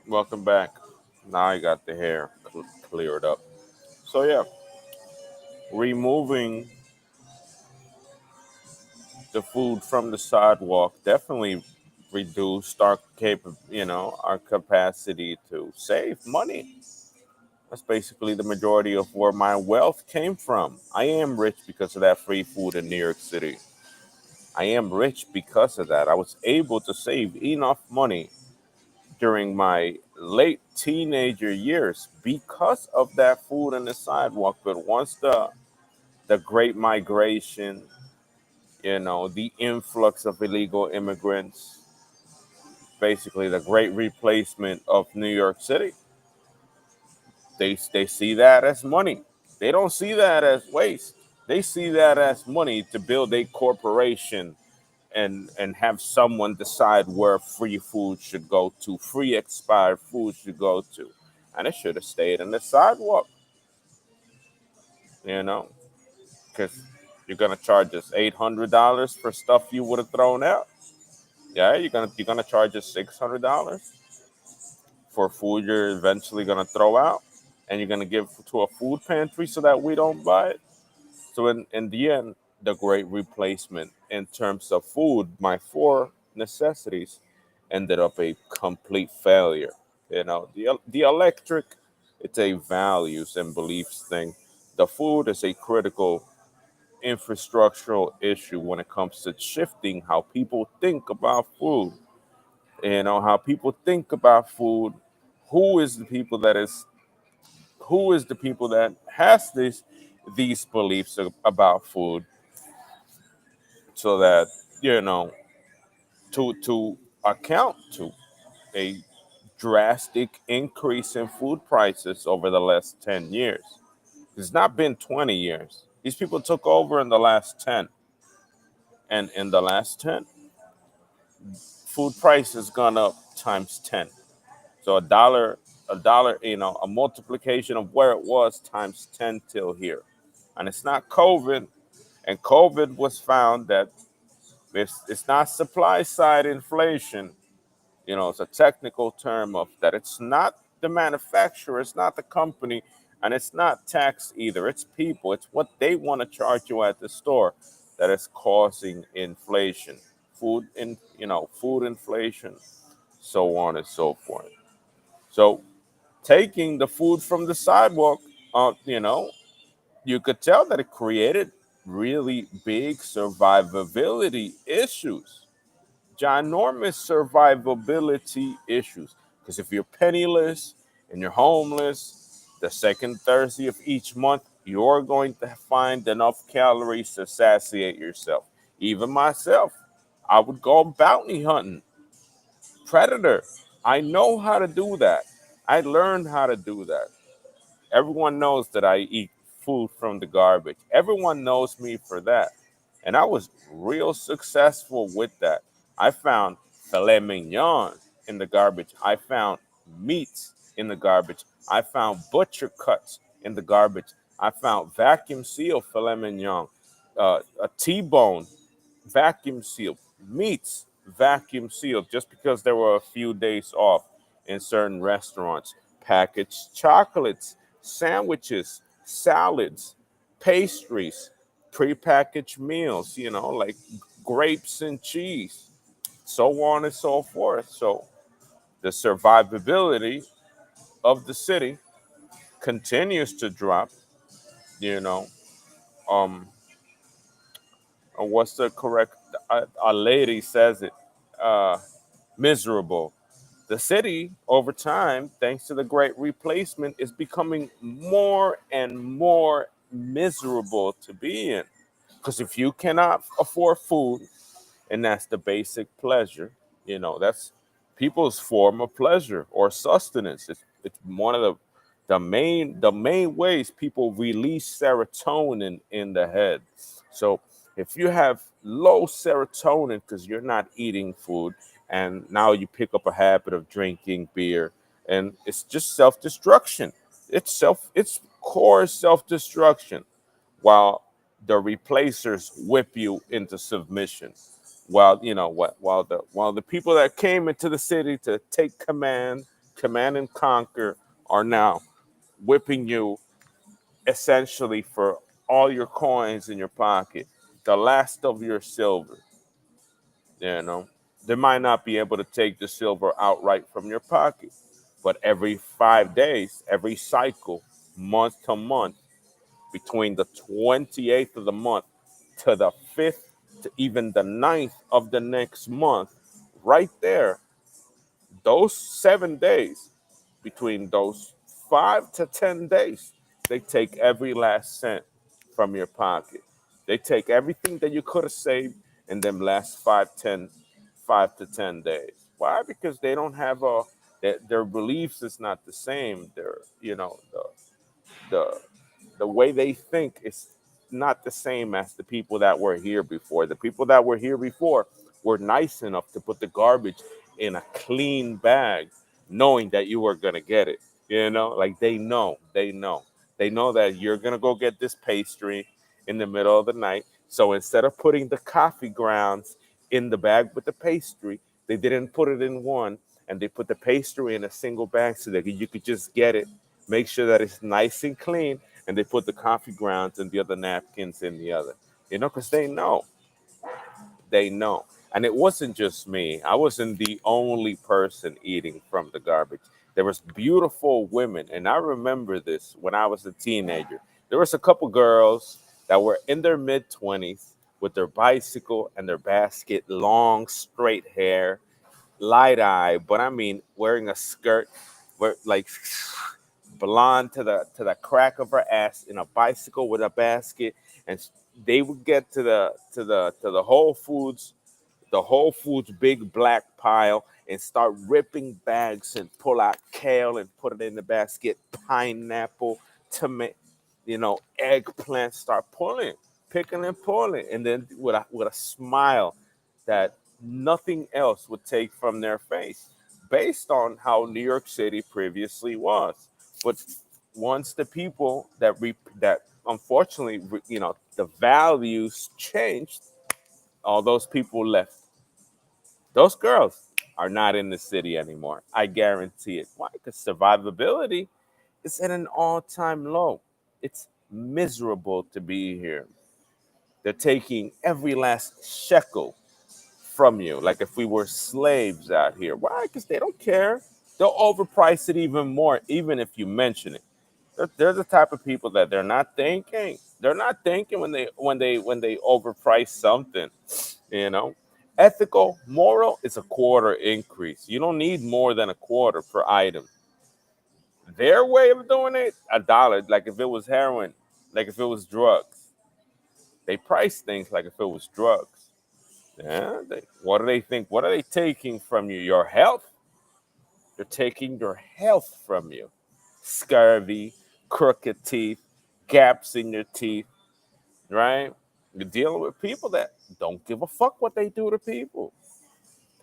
Welcome back. Now I got the hair cleared up. So yeah, removing the food from the sidewalk definitely reduced our capacity to save money. That's basically the majority of where my wealth came from. I am rich because of that free food in New York City. I am rich because of that. I was able to save enough money during my late teenager years because of that food on the sidewalk. But once the great migration, the influx of illegal immigrants, basically the great replacement of New York City, they see that as money. They don't see that as waste. They see that as money to build a corporation and have someone decide where free food should go to, free expired food should go to. And it should have stayed on the sidewalk, you know, because you're gonna charge us $800 for stuff you would have thrown out. Yeah, you're gonna charge us $600 for food you're eventually gonna throw out, and you're gonna give to a food pantry so that we don't buy it. So in the end, the great replacement in terms of food, my four necessities, ended up a complete failure. The electric, it's a values and beliefs thing. The food is a critical infrastructural issue when it comes to shifting how people think about food. How people think about food. Who is the people that is who is the people that has these beliefs about food, so that you know to account to a drastic increase in food prices over the last 10 years. It's not been 20 years. These people took over in the last 10. And in the last 10, food price has gone up times 10. So a dollar, a multiplication of where it was times 10 till here. And it's not COVID. And COVID was found that it's not supply side inflation. It's a technical term of that. It's not the manufacturer, it's not the company, and it's not tax either. It's people. It's what they want to charge you at the store that is causing inflation. Food inflation, so on and so forth. So taking the food from the sidewalk, uh, you know, you could tell that it created really big survivability issues, ginormous survivability issues. Because if you're penniless and you're homeless, the second Thursday of each month, you're going to find enough calories to satiate yourself. Even myself, I would go bounty hunting, predator. I know how to do that. I learned how to do that. Everyone knows that I eat food from the garbage. Everyone knows me for that. And I was real successful with that. I found filet mignon in the garbage. I found meats in the garbage. I found butcher cuts in the garbage. I found vacuum sealed filet mignon, a T-bone vacuum sealed, meats vacuum sealed, just because there were a few days off in certain restaurants. Packaged chocolates, sandwiches, salads, pastries, prepackaged meals, like grapes and cheese, so on and so forth. So the survivability of the city continues to drop, you know. Um, what's the correct? A lady says it. Uh, Miserable. The city, over time, thanks to the great replacement, is becoming more and more miserable to be in. Because if you cannot afford food, and that's the basic pleasure, that's people's form of pleasure or sustenance. It's one of the main ways people release serotonin in the head. So if you have low serotonin because you're not eating food, and now you pick up a habit of drinking beer, and it's just self-destruction. It's core self-destruction, while the replacers whip you into submission. While the people that came into the city to take command Command and Conquer are now whipping you essentially for all your coins in your pocket, the last of your silver. You know, they might not be able to take the silver outright from your pocket, but every 5 days, every cycle, month to month, between the 28th of the month to the 5th to even the 9th of the next month, right there, those 7 days, between those 5 to 10 days, they take every last cent from your pocket. They take everything that you could have saved in them last 5 to 10 days. Why? Because they don't have their beliefs is not the same. Their, the the way they think is not the same as the people that were here before. The people that were here before were nice enough to put the garbage in a clean bag, knowing that you were gonna get it. Like they know that you're gonna go get this pastry in the middle of the night. So instead of putting the coffee grounds in the bag with the pastry, they didn't put it in one, and they put the pastry in a single bag so that you could just get it, make sure that it's nice and clean, and they put the coffee grounds and the other napkins in the other. Because they know. And it wasn't just me. I wasn't the only person eating from the garbage. There was beautiful women, and I remember this when I was a teenager. There was a couple girls that were in their mid 20s with their bicycle and their basket, long straight hair, light eye, but I mean wearing a skirt, where like blonde to the crack of her ass in a bicycle with a basket, and they would get to the Whole Foods big black pile and start ripping bags and pull out kale and put it in the basket, pineapple, tomato, eggplant, start pulling, picking and pulling, and then with a smile that nothing else would take from their face, based on how New York City previously was. But once the people that unfortunately, the values changed, all those people left. Those girls are not in the city anymore. I guarantee it. Why? Because survivability is at an all-time low. It's miserable to be here. They're taking every last shekel from you, like if we were slaves out here. Why? Because they don't care. They'll overprice it even more, even if you mention it. They're the type of people that they're not thinking. They're not thinking when they overprice something. You know, ethical, moral is a quarter increase. You don't need more than a quarter per item. Their way of doing it, $1. Like if it was heroin, like if it was drugs, they price things like if it was drugs. Yeah, what do they think? What are they taking from you? Your health? They're taking your health from you. Scurvy, crooked teeth, gaps in your teeth, right? You're dealing with people that don't give a fuck what they do to people.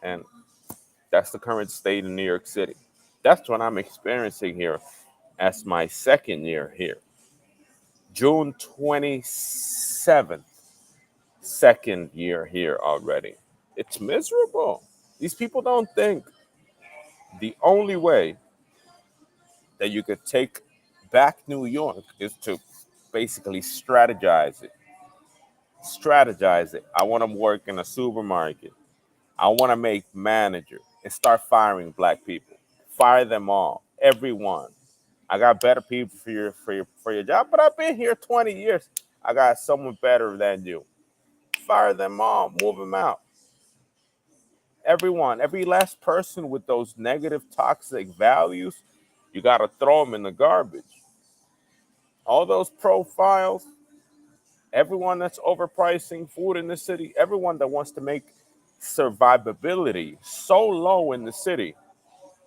And that's the current state in New York City. That's what I'm experiencing here as my second year here. June 27th, second year here already. It's miserable. These people don't think the only way that you could take back New York is to basically strategize it. Strategize it. I want to work in a supermarket. I want to make manager and start firing black people. Fire them all, everyone. I got better people for your job, but I've been here 20 years. I got someone better than you. Fire them all, move them out. Everyone, every last person with those negative, toxic values, you got to throw them in the garbage. All those profiles, everyone that's overpricing food in the city, everyone that wants to make survivability so low in the city,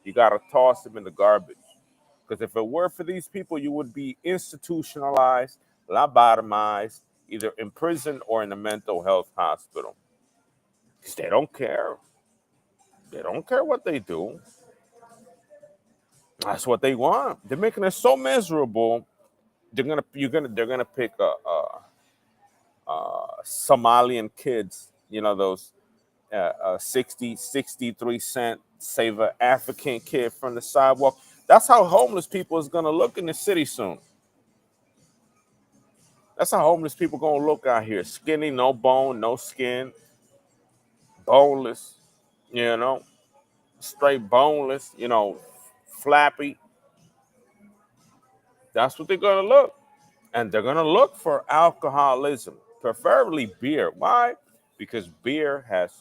you got to toss them in the garbage. Because if it were for these people, you would be institutionalized, lobotomized, either in prison or in a mental health hospital. Because they don't care. They don't care what they do. That's what they want. They're making it so miserable. They're gonna pick Somalian kids. Those 63 cent save an African kid from the sidewalk. That's how homeless people is gonna look in the city soon. That's how homeless people gonna look out here. Skinny, no bone, no skin, boneless, you know, straight boneless, flappy. That's what they're gonna look. And they're gonna look for alcoholism, preferably beer. Why? Because beer has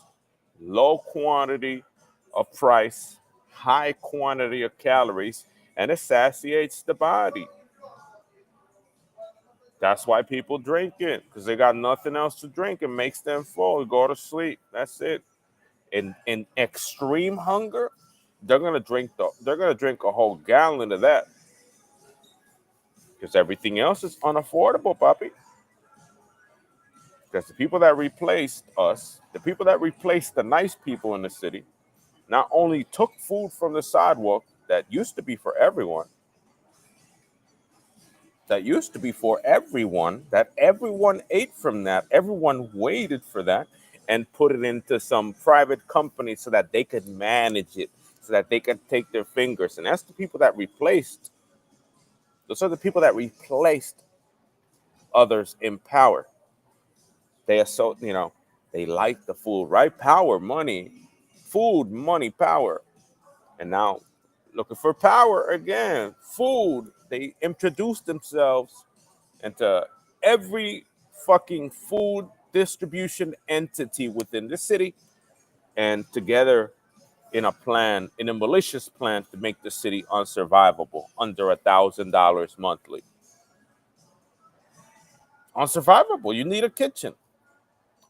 low quantity of price, high quantity of calories, and it satiates the body. That's why people drink it, because they got nothing else to drink. It makes them full, go to sleep. That's it. In extreme hunger, they're gonna drink a whole gallon of that. Because everything else is unaffordable, puppy. Because the people that replaced us, the people that replaced the nice people in the city, not only took food from the sidewalk that used to be for everyone, that everyone ate from that, everyone waited for that, and put it into some private company so that they could manage it, so that they could take their fingers. And that's the people that replaced, those are the people that replaced others in power. They like the food, right? Power, money, food, money, power. And now looking for power again, food. They introduced themselves into every fucking food distribution entity within the city, and together in a malicious plan to make the city unsurvivable under $1,000 monthly. Unsurvivable. You need a kitchen.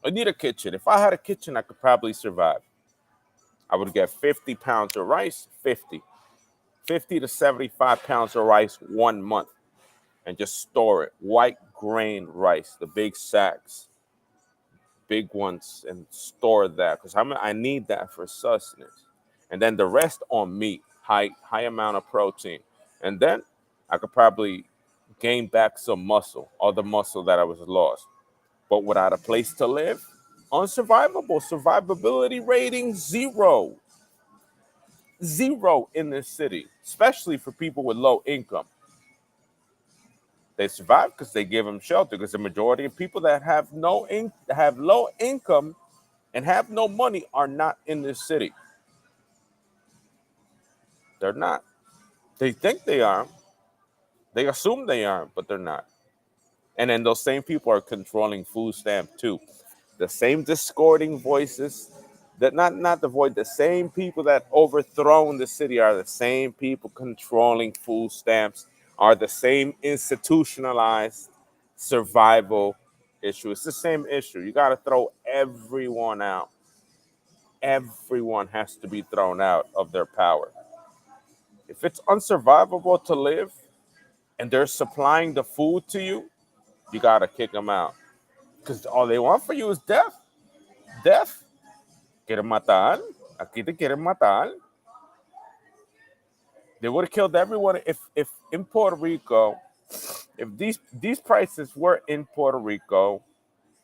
I need a kitchen. If I had a kitchen, I could probably survive. I would get 50 pounds of rice, 50 to 75 pounds of rice 1 month, and just store it. White grain rice, the big sacks, big ones, and store that because I need that for sustenance. And then the rest on meat, high amount of protein. And then I could probably gain back some muscle, all the muscle that I was lost. But without a place to live, unsurvivable. Survivability rating zero. Zero in this city, especially for people with low income. They survive because they give them shelter. Because the majority of people that have low income and have no money are not in this city. They're not. They think they are. They assume they are, but they're not. And then those same people are controlling food stamp too. The same discording voices that not the void. The same people that overthrown the city are the same people controlling food stamps. Are the same institutionalized survival issue. It's the same issue. You got to throw everyone out. Everyone has to be thrown out of their power. If it's unsurvivable to live and they're supplying the food to you, you got to kick them out. Because all they want for you is death. Death. Quieren matar. Aquí te quieren matar. They would have killed everyone if in Puerto Rico, if these prices were in Puerto Rico,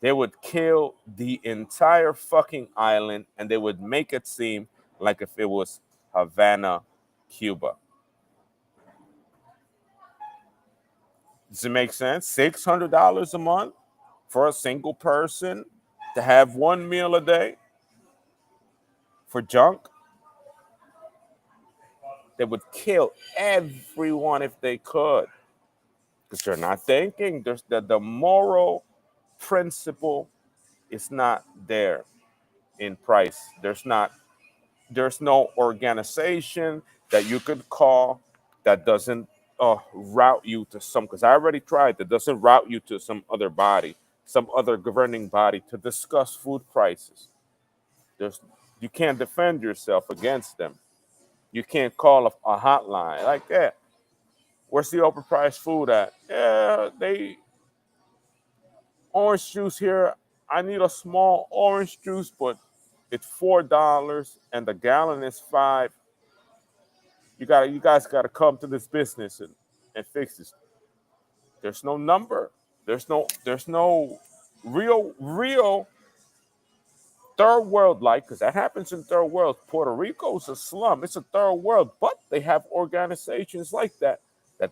they would kill the entire fucking island and they would make it seem like if it was Havana, Cuba. Does it make sense? $600 a month for a single person to have one meal a day for junk? They would kill everyone if they could. Because they're not thinking. The moral principle is not there in price. There's no organization that you could call that doesn't route you to some, because I already tried, that doesn't route you to some other body, some other governing body to discuss food prices. There's You can't defend yourself against them. You can't call a hotline like that. Where's the overpriced food at? Yeah, they orange juice here. I need a small orange juice, but it's $4 and the gallon is 5. You guys gotta come to this business and fix this. There's no number. There's no real third world like, because that happens in third world. Puerto Rico's a slum. It's a third world, but they have organizations like that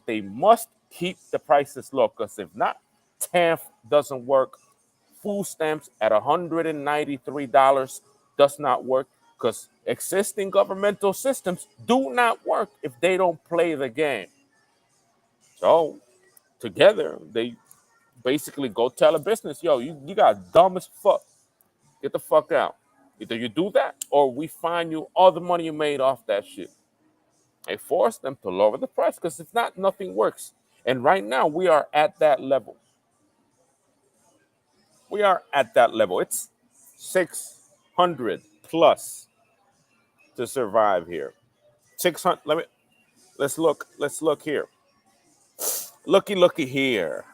they must keep the prices low, because if not, TANF doesn't work. Food stamps at $193 does not work, because existing governmental systems do not work if they don't play the game. So together, they basically go tell a business, yo, you got dumb as fuck. Get the fuck out. Either you do that or we fine you all the money you made off that shit. They force them to lower the price, because if not, nothing works. And right now, we are at that level. We are at that level. It's 600 plus to survive here. 600. Let's look here. Looky here.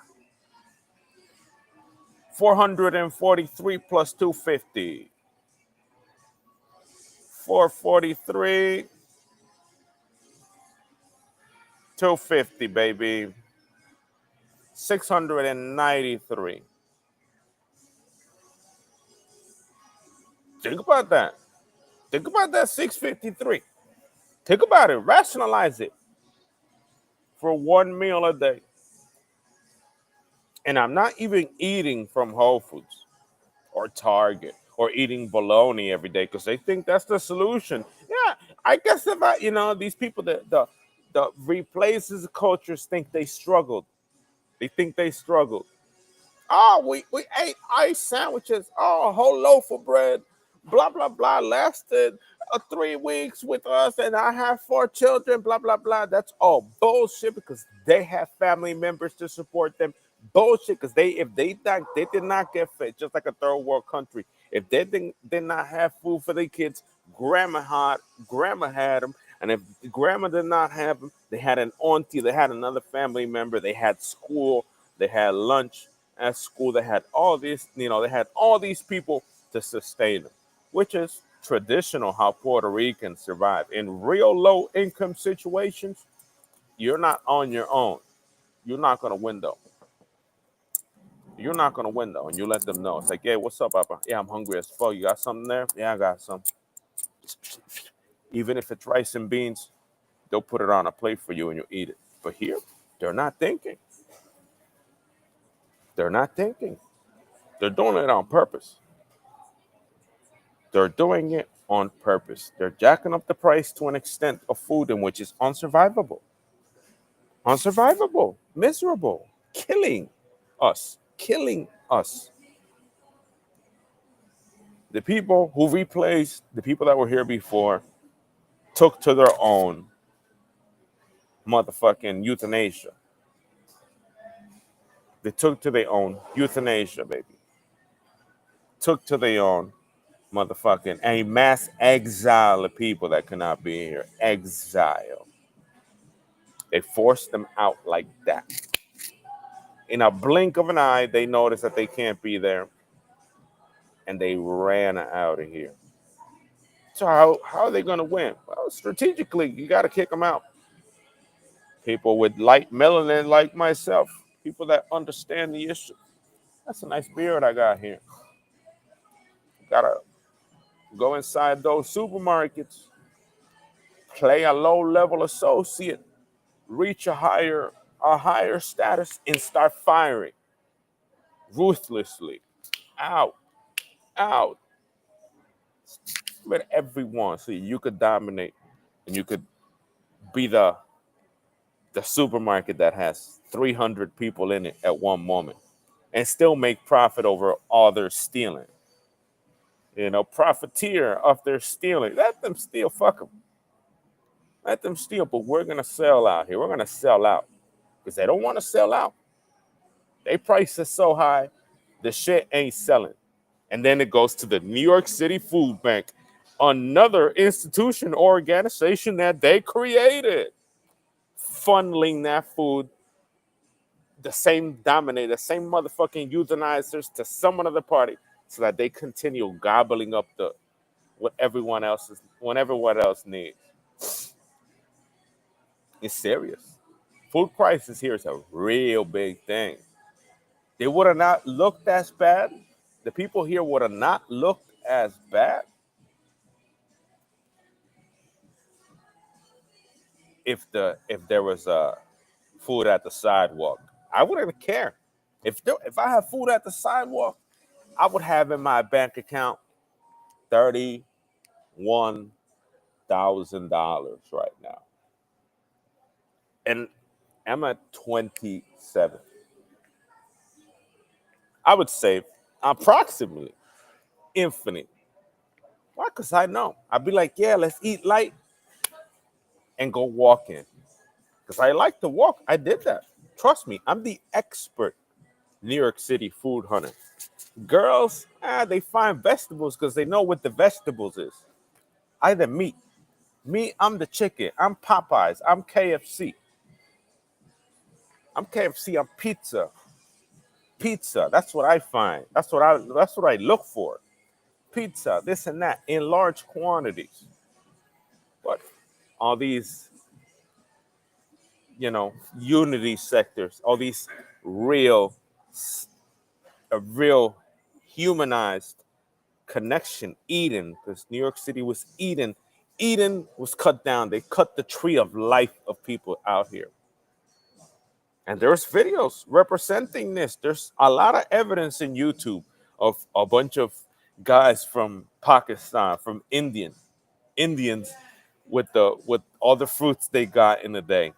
443 plus 250. 443, 250, baby. 693. Think about that. Think about that 653. Think about it. Rationalize it for one meal a day. And I'm not even eating from Whole Foods or Target or eating bologna every day, because they think that's the solution. Yeah, I guess if these people that the replaces cultures think they struggled. They think they struggled. Oh, we ate ice sandwiches. Oh, a whole loaf of bread. Blah blah blah. Lasted 3 weeks with us, and I have 4 children. Blah blah blah. That's all bullshit, because they have family members to support them. Bullshit, because they did not get fed, just like a third world country. If they did not have food for their kids, grandma had them, and if grandma did not have them, they had an auntie, they had another family member, they had school, they had lunch at school, they had all these, they had all these people to sustain them, which is traditional how Puerto Ricans survive. In real low income situations, you're not on your own. You're not gonna win though. You're not gonna win though, and you let them know. It's like, hey, what's up, Papa? Yeah, I'm hungry as fuck. You got something there? Yeah, I got some. Even if it's rice and beans, they'll put it on a plate for you and you'll eat it. But here, they're not thinking. They're not thinking. They're doing it on purpose. They're doing it on purpose. They're jacking up the price to an extent of food in which is unsurvivable. Unsurvivable, miserable, killing us, killing us. The people who replaced the people that were here before took to their own motherfucking euthanasia. They took to their own euthanasia, baby. Took to their own motherfucking a mass exile of people that cannot be here. Exile. They forced them out like that. In a blink of an eye, they noticed that they can't be there, and they ran out of here. So how are they going to win? Well, strategically, you got to kick them out. People with light melanin like myself, people that understand the issue. That's a nice beard I got here. Gotta go inside those supermarkets, play a low-level associate, reach a higher status, and start firing ruthlessly. Out, out. But everyone, so you could dominate, and you could be the supermarket that has 300 people in it at one moment, and still make profit over all their stealing. Profiteer off their stealing. Let them steal. Fuck them. Let them steal. But we're gonna sell out here. We're gonna sell out because they don't want to sell out. They price is so high, the shit ain't selling. And then it goes to the New York City Food Bank, another institution or organization that they created, funneling that food, the same motherfucking euthanizers to some other party, so that they continue gobbling up what everyone else needs. It's serious. Food crisis here is a real big thing. They would have not looked as bad. The people here would have not looked as bad if there was food at the sidewalk. I wouldn't care. If I have food at the sidewalk, I would have in my bank account $31,000 right now, and I'm at 27. I would save approximately infinite. Why? Because I know. I'd be like, yeah, let's eat light and go walk in. Because I like to walk. I did that. Trust me, I'm the expert New York City food hunter. Girls, they find vegetables because they know what the vegetables is. Either meat. Me, I'm the chicken. I'm Popeyes. I'm KFC. I'm KFC. I'm pizza. Pizza. That's what I find. That's what I look for. Pizza, this and that, in large quantities. But all these, unity sectors, all these real, a real humanized connection, Eden, because New York City was Eden. Eden was cut down. They cut the tree of life of people out here. And there's videos representing this. There's a lot of evidence in YouTube of a bunch of guys from Pakistan, from Indians with all the fruits they got in the day.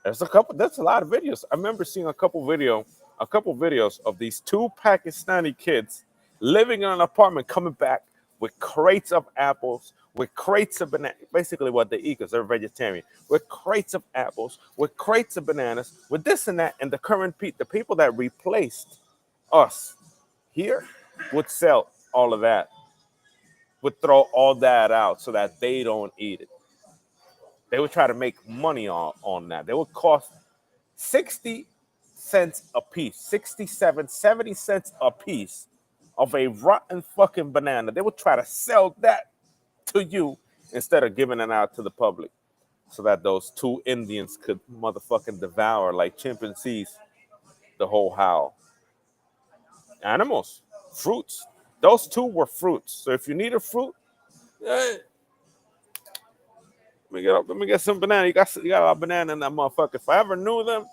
That's a lot of videos. I remember seeing a couple videos of these two Pakistani kids living in an apartment coming back with crates of apples, with crates of bananas, basically what they eat because they're vegetarian, with crates of apples, with crates of bananas, with this and that, and the people that replaced us here would sell all of that, would throw all that out so that they don't eat it. They would try to make money on that. They would cost 60 cents a piece, 67, 70 cents a piece of a rotten fucking banana. They would try to sell that to you instead of giving it out to the public so that those two Indians could motherfucking devour like chimpanzees the whole howl. Animals, fruits. Those two were fruits. So if you need a fruit, let me get some banana. You got a lot of banana in that motherfucker. If I ever knew them,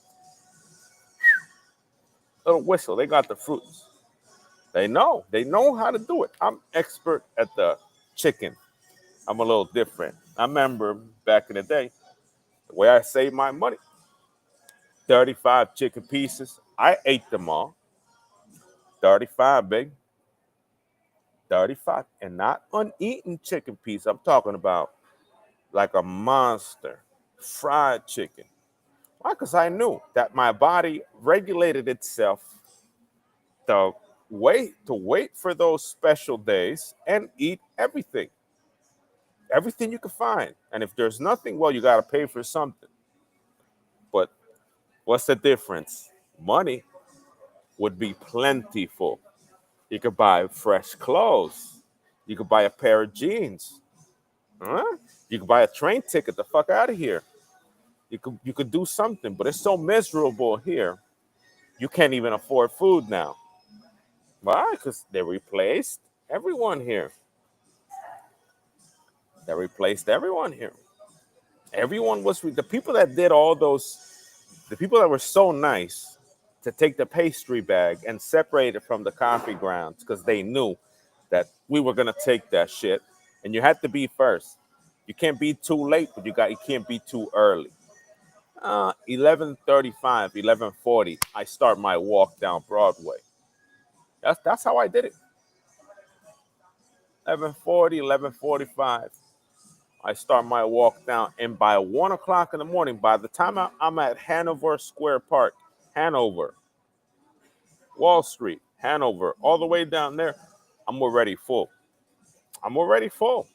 little whistle. They got the fruits. They know. They know how to do it. I'm expert at the chicken. I'm a little different. I remember back in the day, the way I saved my money, 35 chicken pieces. I ate them all. 35, big. 35. And not uneaten chicken piece. I'm talking about like a monster fried chicken. Why? Because I knew that my body regulated itself to wait for those special days and eat everything you can find. And if there's nothing, well, you got to pay for something. But what's the difference? Money would be plentiful. You could buy fresh clothes. You could buy a pair of jeans. Huh? You could buy a train ticket the fuck out of here. You could do something, but it's so miserable here. You can't even afford food now. Why? Because they replaced everyone here. They replaced everyone here. Everyone was the people that did all those. The people that were so nice to take the pastry bag and separate it from the coffee grounds because they knew that we were gonna take that shit, and you had to be first. You can't be too late, but you can't be too early. 11:35, 11:40. I start my walk down Broadway. That's how I did it. 11:40, 11:45. I start my walk down, and by 1 o'clock in the morning, by the time I'm at Hanover Square Park, Hanover, Wall Street, Hanover, all the way down there, I'm already full. I'm already full.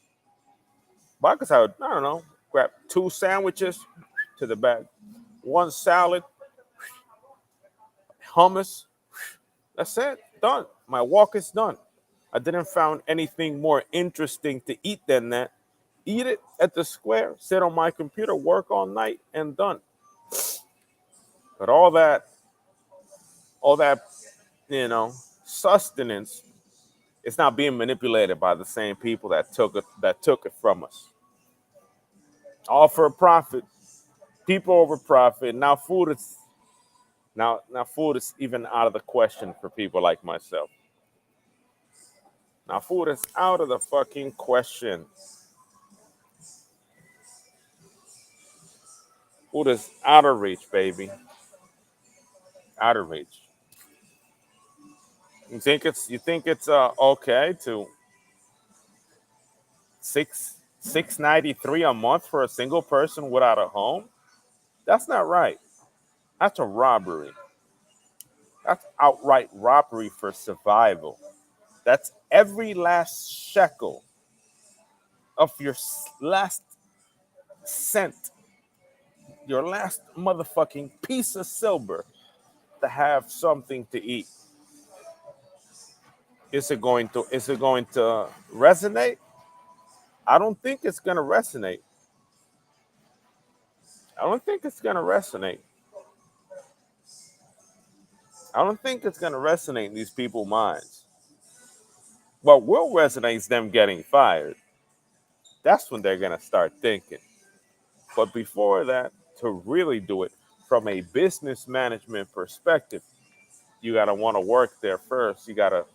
But because I don't know, grab 2 sandwiches to the bag, 1 salad, hummus. That's it. Done. My walk is done. I didn't find anything more interesting to eat than that. Eat it at the square, sit on my computer, work all night, and done. But all that, sustenance It's not being manipulated by the same people that took it from us. All for a profit. People over profit. Now food is even out of the question for people like myself. Now food is out of the fucking question. Food is out of reach, baby. Out of reach. You think it's okay to six 693 a month for a single person without a home? That's not right. That's a robbery. That's outright robbery for survival. That's every last shekel of your last cent, your last motherfucking piece of silver to have something to eat. Is it going to resonate? I don't think it's gonna resonate. I don't think it's gonna resonate. I don't think it's gonna resonate in these people's minds. What will resonate is them getting fired. That's when they're gonna start thinking. But before that, to really do it from a business management perspective, you gotta want to work there first. You gotta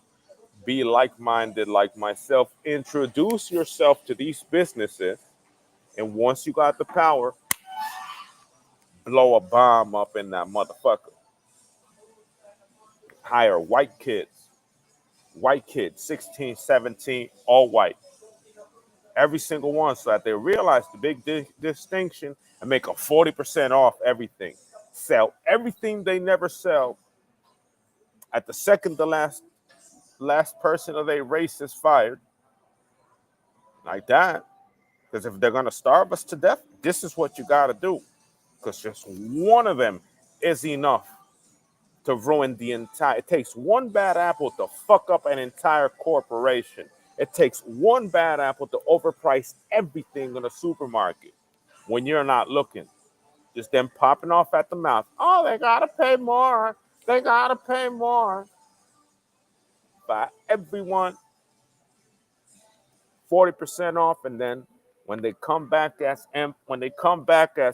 be like-minded like myself. Introduce yourself to these businesses, and once you got the power, blow a bomb up in that motherfucker. Hire white kids, 16, 17, all white. Every single one, so that they realize the big distinction and make a 40% off everything. Sell everything they never sell at the second the last person of their race is fired. Like that. Because if they're gonna starve us to death, this is what you gotta do. Because just one of them is enough to ruin the entire. It takes one bad apple to fuck up an entire corporation. It takes one bad apple to overprice everything in a supermarket when you're not looking. Just them popping off at the mouth. Oh, they gotta pay more. They gotta pay more. By everyone, 40% off, and then when they come back as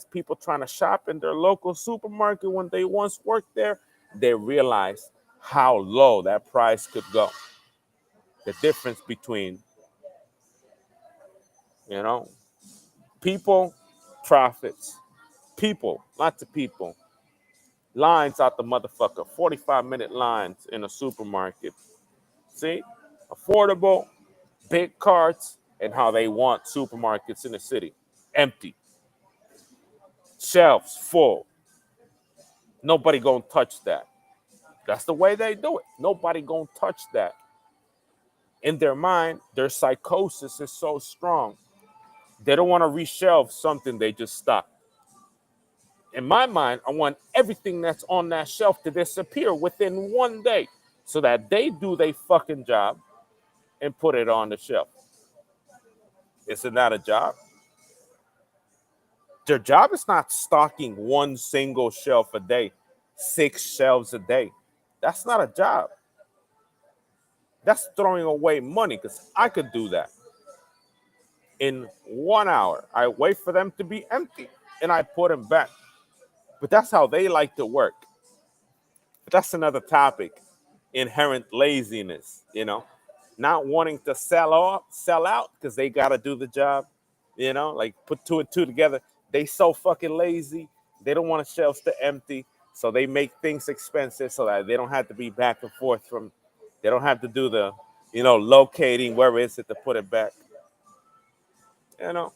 people trying to shop in their local supermarket when they once worked there, they realize how low that price could go. The difference between, you know, people, profits, people, lots of people, lines out the motherfucker, 45-minute lines in a supermarket. See, affordable, big carts, and how they want supermarkets in the city empty, shelves full. Nobody gonna touch that. That's the way they do it. Nobody gonna touch that. In their mind, their psychosis is so strong. They don't want to reshelve something they just stocked. In my mind, I want everything that's on that shelf to disappear within one day so that they do their fucking job and put it on the shelf. Isn't that a job? Their job is not stocking one single shelf a day, 6 shelves a day. That's not a job. That's throwing away money because I could do that in 1 hour. I wait for them to be empty and I put them back. But that's how they like to work. But that's another topic. Inherent laziness, not wanting to sell out because they gotta do the job, like put two and two together. They so fucking lazy. They don't want the shelves to empty. So they make things expensive so that they don't have to be back and forth they don't have to do the, locating where is it to put it back. You know,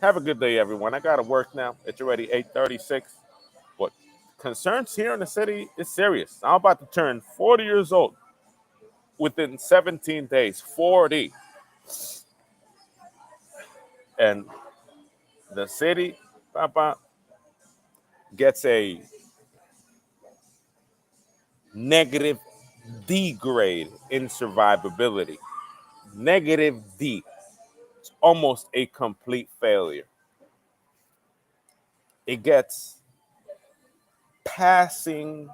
have a good day, everyone. I gotta work now. It's already 8:36. But concerns here in the city is serious. I'm about to turn 40 years old within 17 days. 40. And the city, Papa, gets a negative D grade in survivability. Negative D. It's almost a complete failure. It gets passing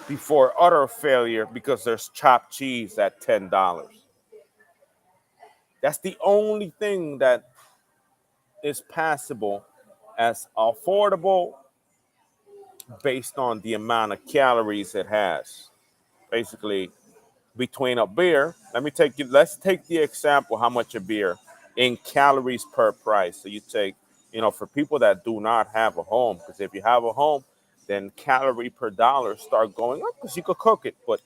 before utter failure because there's chopped cheese at $10. That's the only thing that is passable as affordable based on the amount of calories it has. Basically, between a beer, let's take the example how much a beer in calories per price. So you take, for people that do not have a home, because if you have a home, then calorie per dollar start going up because you could cook it. But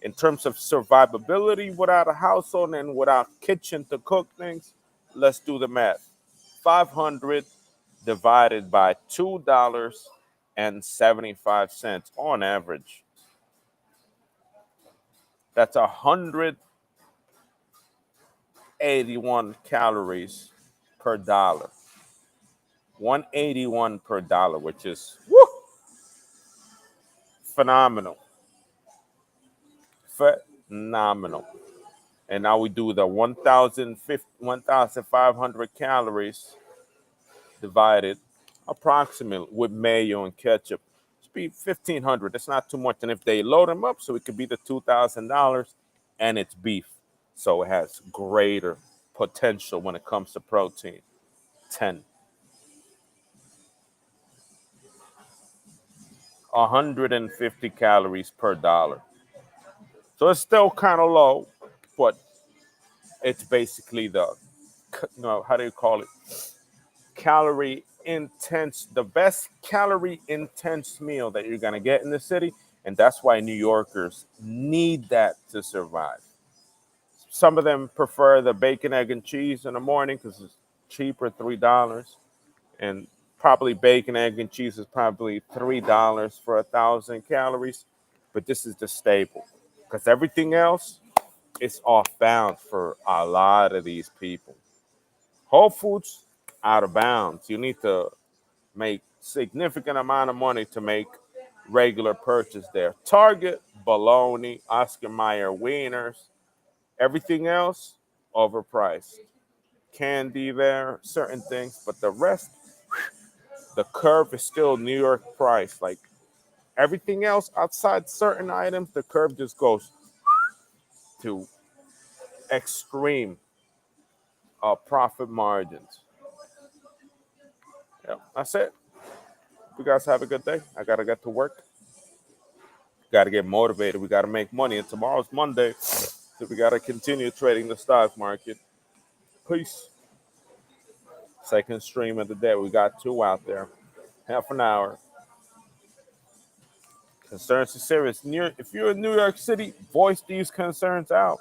in terms of survivability without a household and without kitchen to cook things, let's do the math. 500 divided by $2.75 on average. That's 181 calories per dollar. 181 per dollar, which is phenomenal. Phenomenal. And now we do the 1,500 calories divided approximately with mayo and ketchup. It's be 1,500. That's not too much. And if they load them up, so it could be the $2,000, and it's beef. So it has greater potential when it comes to protein. 10. 150 calories per dollar. So it's still kind of low, but it's basically how do you call it? Calorie intense, the best calorie intense meal that you're going to get in the city. And that's why New Yorkers need that to survive. Some of them prefer the bacon, egg, and cheese in the morning because it's cheaper, $3. And probably bacon, egg, and cheese is probably $3 for 1,000 calories. But this is the staple because everything else is off bounds for a lot of these people. Whole Foods, out of bounds. You need to make significant amount of money to make regular purchase there. Target, bologna, Oscar Mayer wieners, everything else overpriced. Candy there, certain things, but the rest, the curve is still New York price. Like everything else outside certain items, the curve just goes to extreme profit margins. Yeah, that's it. You guys have a good day. I gotta get to work. Gotta get motivated. We gotta make money. And tomorrow's Monday, so we gotta continue trading the stock market. Peace. Second stream of the day. We got two out there. Half an hour. Concerns are serious. If you're in New York City, voice these concerns out.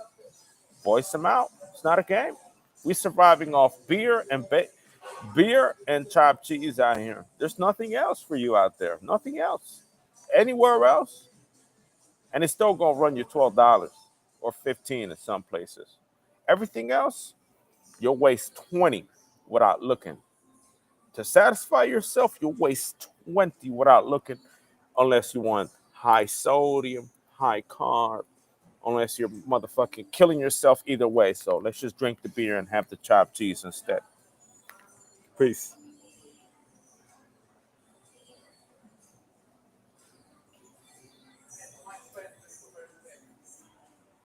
Voice them out. It's not a game. We're surviving off beer and chopped cheese out here. There's nothing else for you out there. Nothing else. Anywhere else, and it's still gonna run you $12 or 15 in some places. Everything else, you'll waste 20 without looking. To satisfy yourself, you'll waste 20 without looking, unless you want high sodium, high carb, unless you're motherfucking killing yourself either way. So let's just drink the beer and have the chopped cheese instead. Peace.